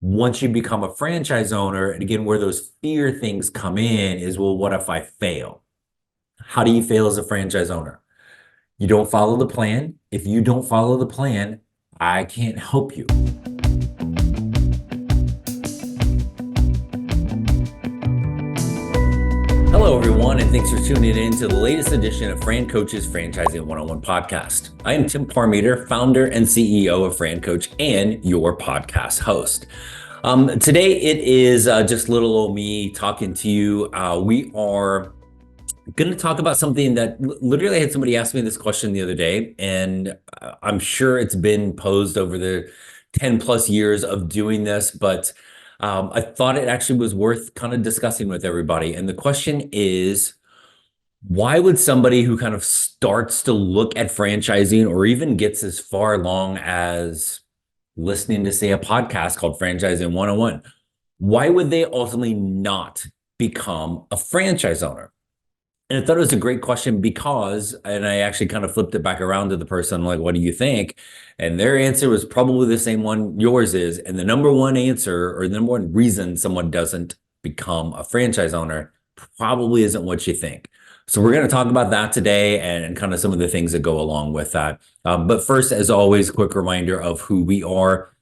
once you become a franchise owner, and again, where those fear things come in is, well, what if I fail? How do you fail as a franchise owner? You don't follow the plan. If you don't follow the plan, I can't help you. Hello, everyone, and thanks for tuning in to the latest edition of FranCoach's Franchising 101 podcast. I am Tim Parmeter, founder and CEO of FranCoach and your podcast host. Today, it is just little old me talking to you. We are going to talk about something that literally I had somebody ask me this question the other day, and I'm sure it's been posed over the 10 plus years of doing this, but I thought it actually was worth kind of discussing with everybody. And the question is, why would somebody who kind of starts to look at franchising or even gets as far along as listening to, say, a podcast called Franchising 101, why would they ultimately not become a franchise owner? And I thought it was a great question because, and I actually kind of flipped it back around to the person, like, what do you think? And their answer was probably the same one yours is. And the number one answer, or the number one reason someone doesn't become a franchise owner probably isn't what you think. So we're going to talk about that today and kind of some of the things that go along with that. But first, as always, a quick reminder of who we are.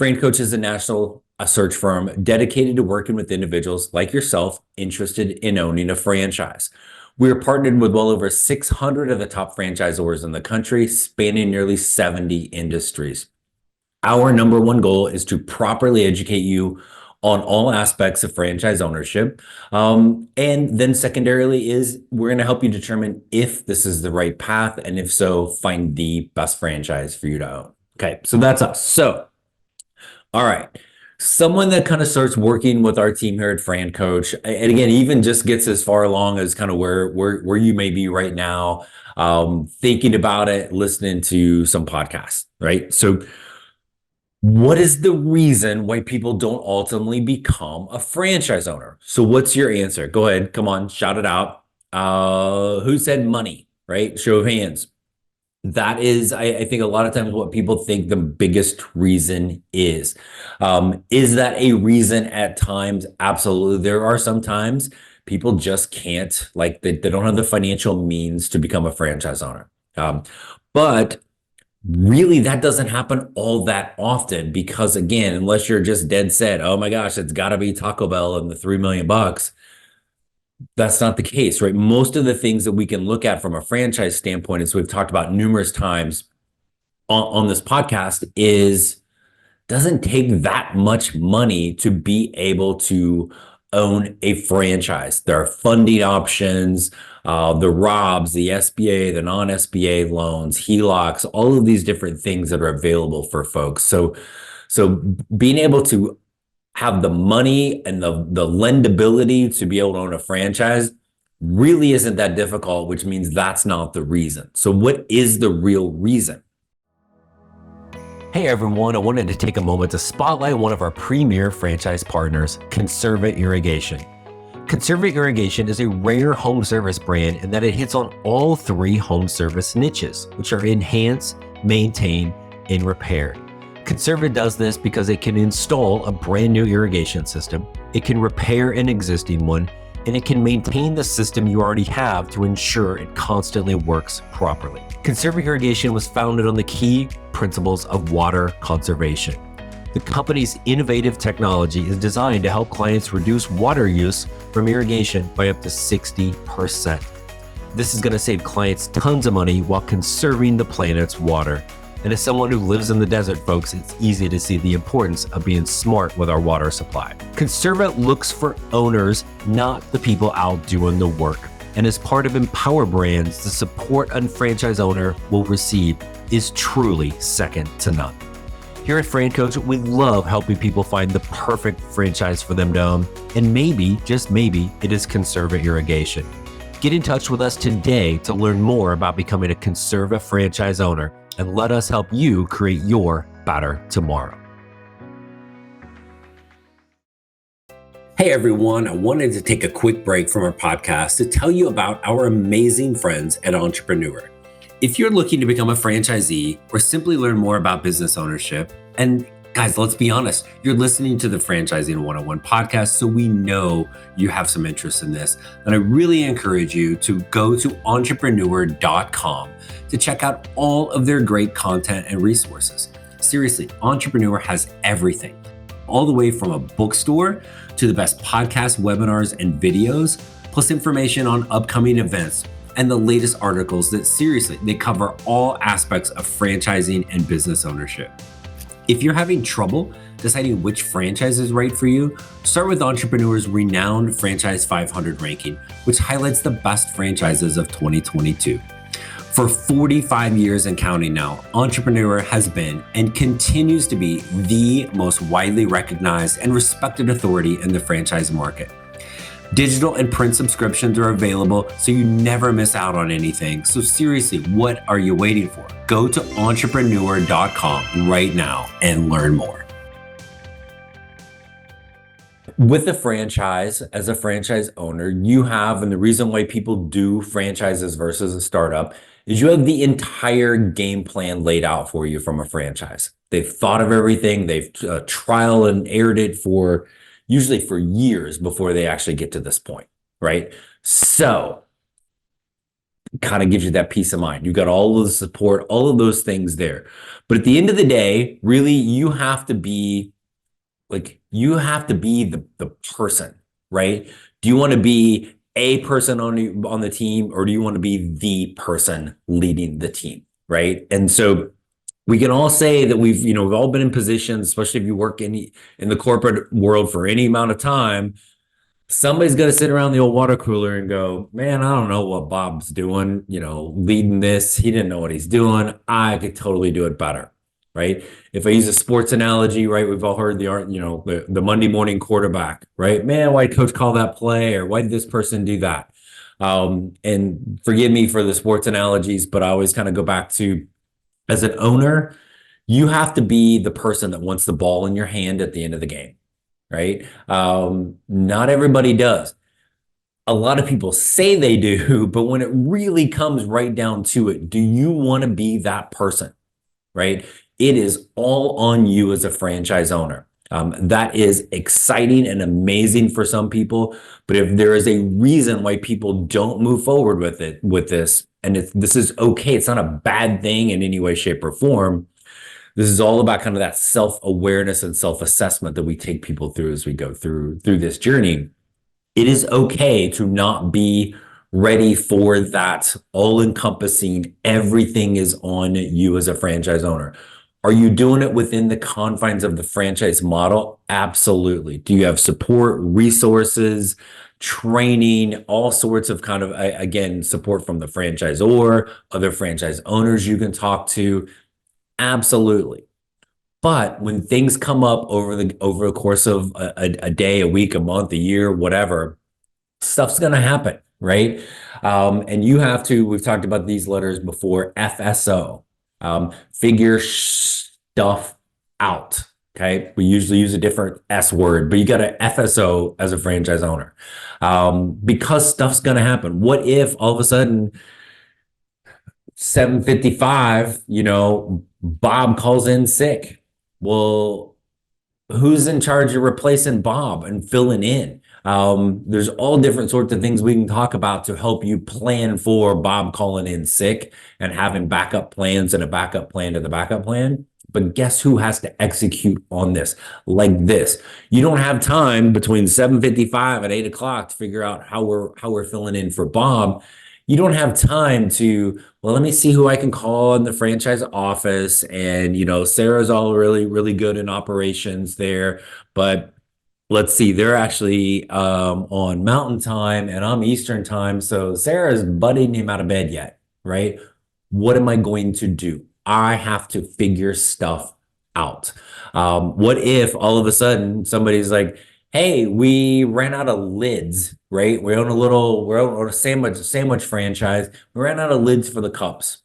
FranCoach is a national search firm dedicated to working with individuals like yourself interested in owning a franchise. We're partnered with well over 600 of the top franchisors in the country, spanning nearly 70 industries. Our number one goal is to properly educate you on all aspects of franchise ownership. And then secondarily is we're going to help you determine if this is the right path, and if so, find the best franchise for you to own. Okay, so that's us. So, all right. Someone that kind of starts working with our team here at FranCoach, and again, even just gets as far along as kind of where you may be right now, thinking about it, listening to some podcasts, right? So what is the reason why people don't ultimately become a franchise owner? So what's your answer? Go ahead, come on, shout it out. Who said money, right? Show of hands. That is, I think a lot of times what people think the biggest reason is. Is that a reason at times? Absolutely. There are some times people just can't, like they don't have the financial means to become a franchise owner. But really that doesn't happen all that often because, again, unless you're just dead set, oh my gosh, it's got to be Taco Bell and the $3 million. That's not the case, right? Most of the things that we can look at from a franchise standpoint, as we've talked about numerous times on this podcast, doesn't take that much money to be able to own a franchise. There are funding options, the ROBs, the SBA, the non-SBA loans, HELOCs, all of these different things that are available for folks. So being able to have the money and the lendability to be able to own a franchise really isn't that difficult, which means that's not the reason. So what is the real reason? Hey everyone, I wanted to take a moment to spotlight one of our premier franchise partners, Conserva Irrigation. Conserva Irrigation is a rare home service brand in that it hits on all three home service niches, which are enhance, maintain, and repair. Conserva does this because it can install a brand new irrigation system, it can repair an existing one, and it can maintain the system you already have to ensure it constantly works properly. Conserva Irrigation was founded on the key principles of water conservation. The company's innovative technology is designed to help clients reduce water use from irrigation by up to 60%. This is going to save clients tons of money while conserving the planet's water. And as someone who lives in the desert, folks, it's easy to see the importance of being smart with our water supply. Conserva looks for owners, not the people out doing the work. And as part of Empower Brands, the support a franchise owner will receive is truly second to none. Here at FranCoach, we love helping people find the perfect franchise for them to own. And maybe, just maybe, it is Conserva Irrigation. Get in touch with us today to learn more about becoming a Conserva franchise owner, and let us help you create your better tomorrow. Hey everyone, I wanted to take a quick break from our podcast to tell you about our amazing friends at Entrepreneur. If you're looking to become a franchisee or simply learn more about business ownership, and Guys, let's be honest. You're listening to the Franchising 101 podcast, so we know you have some interest in this. And I really encourage you to go to entrepreneur.com to check out all of their great content and resources. Seriously, Entrepreneur has everything, all the way from a bookstore to the best podcasts, webinars, and videos, plus information on upcoming events and the latest articles that seriously, they cover all aspects of franchising and business ownership. If you're having trouble deciding which franchise is right for you, start with Entrepreneur's renowned Franchise 500 ranking, which highlights the best franchises of 2022. For 45 years and counting now, Entrepreneur has been and continues to be the most widely recognized and respected authority in the franchise market. Digital and print subscriptions are available, so you never miss out on anything. So seriously, what are you waiting for? Go to entrepreneur.com right now and learn more. With a franchise, as a franchise owner, you have, and the reason why people do franchises versus a startup is you have the entire game plan laid out for you from a franchise. They've thought of everything. They've trial and errored it for usually for years before they actually get to this point, right? So kind of gives you that peace of mind. You got all of the support, all of those things there. But at the end of the day, really, you have to be the person, right? Do you want to be a person on the team, or do you want to be the person leading the team, right? And so we can all say that we've all been in positions, especially if you work in the corporate world for any amount of time. Somebody's got to sit around the old water cooler and go, man, I don't know what Bob's doing, leading this. He didn't know what he's doing. I could totally do it better, right? If I use a sports analogy, right, we've all heard the Monday morning quarterback, right? Man, why did coach call that play? Or why did this person do that? And forgive me for the sports analogies, but I always kind of go back to, as an owner, you have to be the person that wants the ball in your hand at the end of the game, right? Not everybody does. A lot of people say they do, but when it really comes right down to it, do you want to be that person, right? It is all on you as a franchise owner. That is exciting and amazing for some people, but if there is a reason why people don't move forward with this, and this is okay, it's not a bad thing in any way, shape, or form. This is all about kind of that self-awareness and self-assessment that we take people through as we go through this journey. It is okay to not be ready for that all-encompassing, everything is on you as a franchise owner. Are you doing it within the confines of the franchise model? Absolutely. Do you have support, resources, training, all sorts of kind of, again, support from the franchisor, other franchise owners you can talk to? Absolutely. But when things come up over the course of a day, a week, a month, a year, whatever, stuff's going to happen, right? And you have to, we've talked about these letters before, FSO, figure stuff out. Okay. We usually use a different S word, but you got to FSO as a franchise owner, because stuff's going to happen. What if all of a sudden 7:55, Bob calls in sick? Well, who's in charge of replacing Bob and filling in? There's all different sorts of things we can talk about to help you plan for Bob calling in sick and having backup plans and a backup plan to the backup plan. But guess who has to execute on this like this? You don't have time between 7:55 and 8 o'clock to figure out how we're filling in for Bob. You don't have time to, well, let me see who I can call in the franchise office. And, Sarah's all really, really good in operations there, but let's see, they're actually on Mountain Time and I'm Eastern Time. So Sarah's butting him out of bed yet, right? What am I going to do? I have to figure stuff out. What if all of a sudden somebody's like, hey, we ran out of lids, right? We're on a sandwich franchise. We ran out of lids for the cups.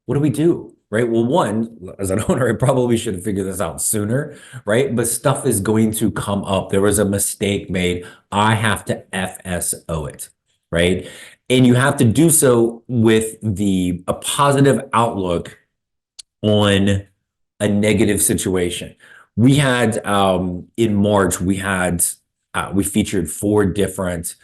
What do we do? Right? Well, one, as an owner, I probably should have figured this out sooner, right? But stuff is going to come up. There was a mistake made. I have to FSO it, right? And you have to do so with a positive outlook on a negative situation. We had in March, we featured four different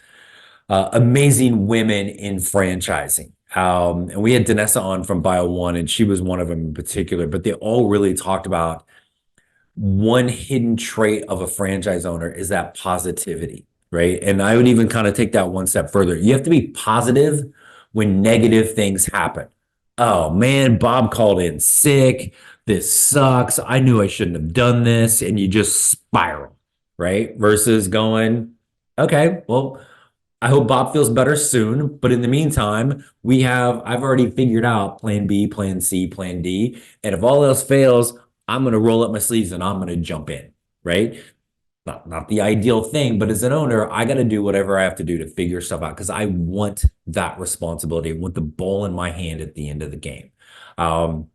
amazing women in franchising. And we had Danessa on from Bio One, and she was one of them in particular, but they all really talked about one hidden trait of a franchise owner is that positivity, right? And I would even kind of take that one step further. You have to be positive when negative things happen. Oh man, Bob called in sick. This sucks. I knew I shouldn't have done this. And you just spiral, right? Versus going, okay, well, I hope Bob feels better soon. But in the meantime, I've already figured out plan B, plan C, plan D. And if all else fails, I'm going to roll up my sleeves and I'm going to jump in, right? Not the ideal thing, but as an owner, I got to do whatever I have to do to figure stuff out because I want that responsibility. I want the ball in my hand at the end of the game. Um,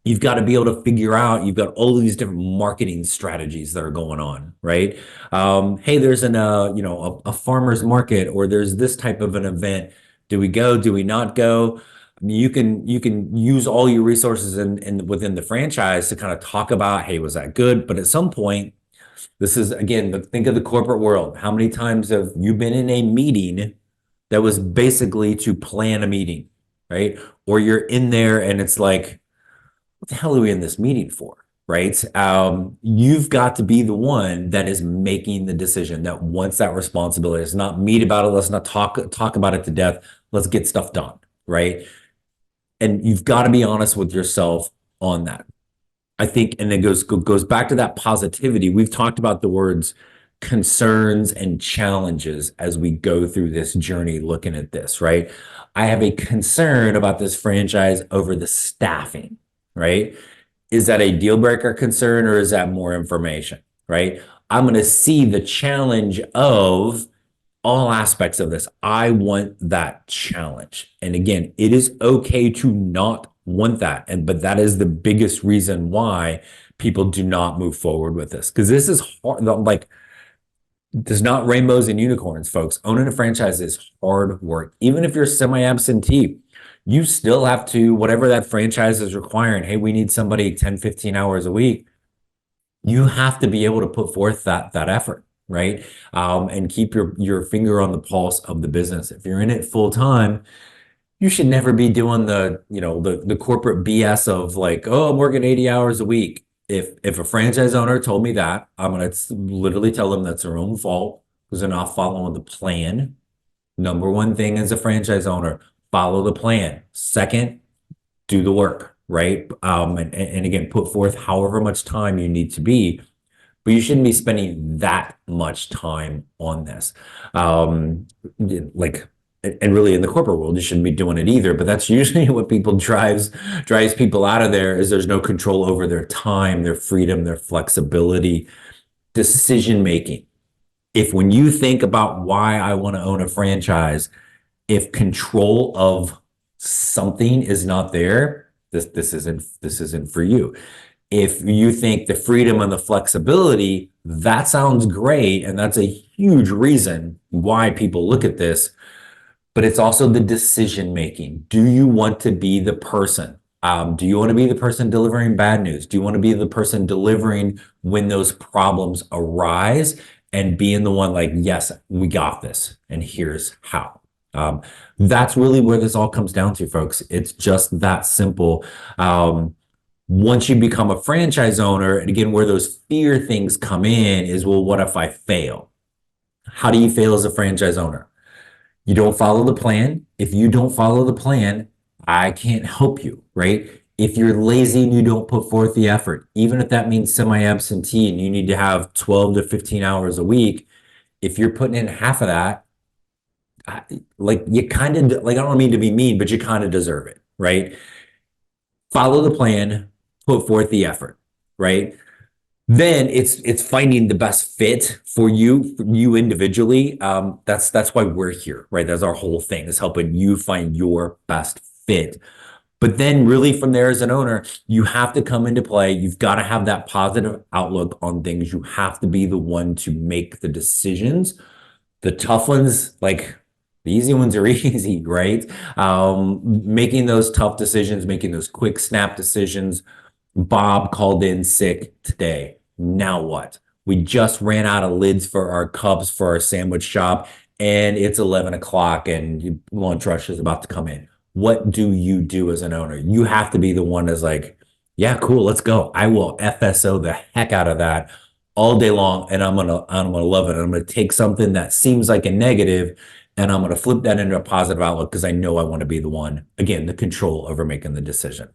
you've got to be able to figure out, you've got all these different marketing strategies that are going on, right? Hey, there's a farmer's market or there's this type of an event. Do we go? Do we not go? I mean, you can use all your resources in within the franchise to kind of talk about, hey, was that good? But at some point, this is again, think of the corporate world. How many times have you been in a meeting that was basically to plan a meeting, right? Or you're in there and it's like, what the hell are we in this meeting for? Right. You've got to be the one that is making the decision that wants that responsibility. It's not meet about it. Let's not talk about it to death. Let's get stuff done. Right. And you've got to be honest with yourself on that. I think, and it goes back to that positivity. We've talked about the words concerns and challenges as we go through this journey looking at this, right? I have a concern about this franchise over the staffing, right? Is that a deal breaker concern or is that more information, right? I'm going to see the challenge of all aspects of this. I want that challenge. And again, it is okay to not want that. But that is the biggest reason why people do not move forward with this. Because this is hard, like there's not rainbows and unicorns, folks. Owning a franchise is hard work. Even if you're semi-absentee, you still have to, whatever that franchise is requiring, hey, we need somebody 10, 15 hours a week. You have to be able to put forth that effort, right? And keep your finger on the pulse of the business. If you're in it full time, you should never be doing the corporate BS of like, oh, I'm working 80 hours a week. If a franchise owner told me that, I'm gonna literally tell them that's their own fault because they're not following the plan. Number one thing as a franchise owner, follow the plan. Second, do the work, right? And again, put forth however much time you need to be, but you shouldn't be spending that much time on this. Like, and really in the corporate world, you shouldn't be doing it either. But that's usually what people drives people out of there is there's no control over their time, their freedom, their flexibility, decision making. If when you think about why I want to own a franchise, if control of something is not there, this isn't for you. If you think the freedom and the flexibility, that sounds great, and that's a huge reason why people look at this, but it's also the decision making. Do you want to be the person? Do you want to be the person delivering bad news? Do you want to be the person delivering when those problems arise and being the one like, yes, we got this, and here's how. That's really where this all comes down to, folks. It's just that simple. Once you become a franchise owner, and again, where those fear things come in is, well, what if I fail? How do you fail as a franchise owner? You don't follow the plan. If you don't follow the plan, I can't help you, right? If you're lazy and you don't put forth the effort, even if that means semi-absentee and you need to have 12 to 15 hours a week, if you're putting in half of that, like you kind of like, I don't mean to be mean, but you kind of deserve it, right? Follow the plan, put forth the effort, right? Then it's finding the best fit for you individually. That's why we're here, right? That's our whole thing, is helping you find your best fit. But then really from there as an owner, you have to come into play. You've got to have that positive outlook on things. You have to be the one to make the decisions. The tough ones, like the easy ones are easy, right? Making those tough decisions, making those quick snap decisions. Bob called in sick today. Now what? We just ran out of lids for our cups for our sandwich shop, and it's 11 o'clock and lunch rush is about to come in. What do you do as an owner? You have to be the one that's like, yeah, cool, let's go. I will FSO the heck out of that all day long, and I'm gonna love it. I'm gonna take something that seems like a negative, and I'm gonna flip that into a positive outlook because I know I want to be the one, again, the control over making the decision.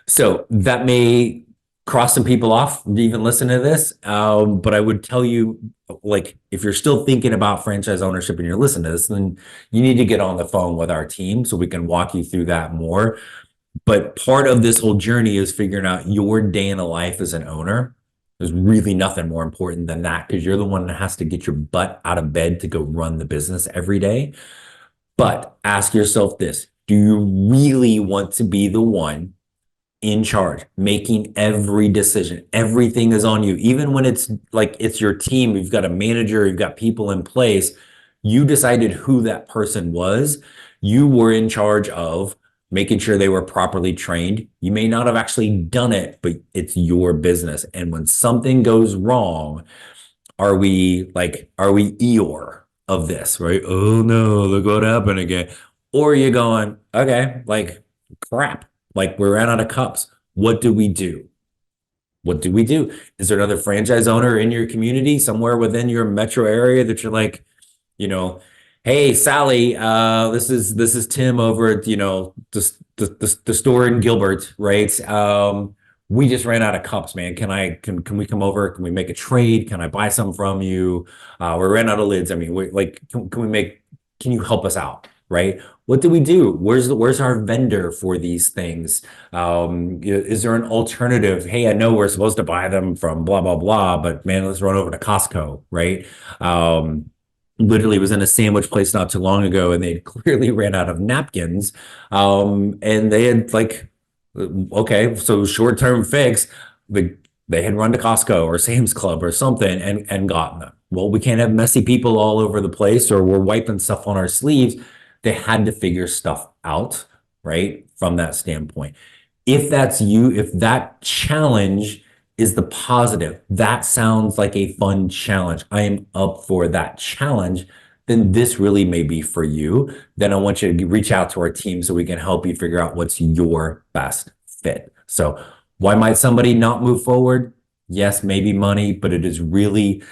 So that may cross some people off even listening to this, but I would tell you, like, if you're still thinking about franchise ownership and you're listening to this, then you need to get on the phone with our team so we can walk you through that more. But part of this whole journey is figuring out your day in the life as an owner. There's really nothing more important than that because you're the one that has to get your butt out of bed to go run the business every day. But ask yourself this: do you really want to be the one in charge, making every decision? Everything is on you. Even when it's like it's your team, you've got a manager, you've got people in place. You decided who that person was. You were in charge of making sure they were properly trained. You may not have actually done it, but it's your business. And when something goes wrong, are we Eeyore of this, right? Oh no, look what happened again. Or are you going, okay, like crap, like we ran out of cups. What do we do? What do we do? Is there another franchise owner in your community somewhere within your metro area that you're like, you know, hey Sally, this is Tim over at the store in Gilbert, right? We just ran out of cups, man. Can we come over? Can we make a trade? Can I buy some from you? We ran out of lids. I mean, can you help us out? Right? What do we do? Where's our vendor for these things? Is there an alternative? Hey, I know we're supposed to buy them from blah, blah, blah, but man, let's run over to Costco, right? Literally was in a sandwich place not too long ago and they clearly ran out of napkins. And they had like, okay, so short-term fix, they had run to Costco or Sam's Club or something and gotten them. Well, we can't have messy people all over the place or we're wiping stuff on our sleeves. They had to figure stuff out, right? From that standpoint. If that's you, if that challenge is the positive, that sounds like a fun challenge. I am up for that challenge. Then this really may be for you. Then I want you to reach out to our team so we can help you figure out what's your best fit. So why might somebody not move forward? Yes, maybe money, but it is really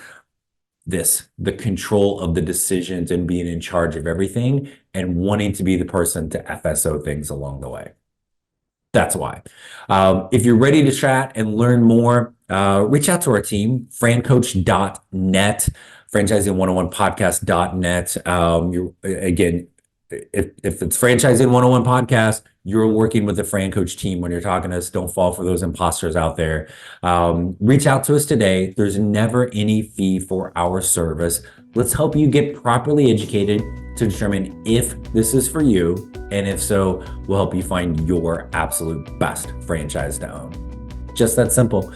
the control of the decisions and being in charge of everything and wanting to be the person to FSO things along the way. That's why. If you're ready to chat and learn more, reach out to our team, FranCoach.net, franchising101podcast.net. Again, if it's Franchising 101 podcast, you're working with the FranCoach team when you're talking to us. Don't fall for those imposters out there. Reach out to us today. There's never any fee for our service. Let's help you get properly educated to determine if this is for you. And if so, we'll help you find your absolute best franchise to own. Just that simple.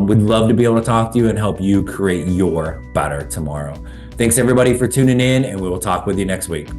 We'd love to be able to talk to you and help you create your better tomorrow. Thanks everybody for tuning in, and we will talk with you next week.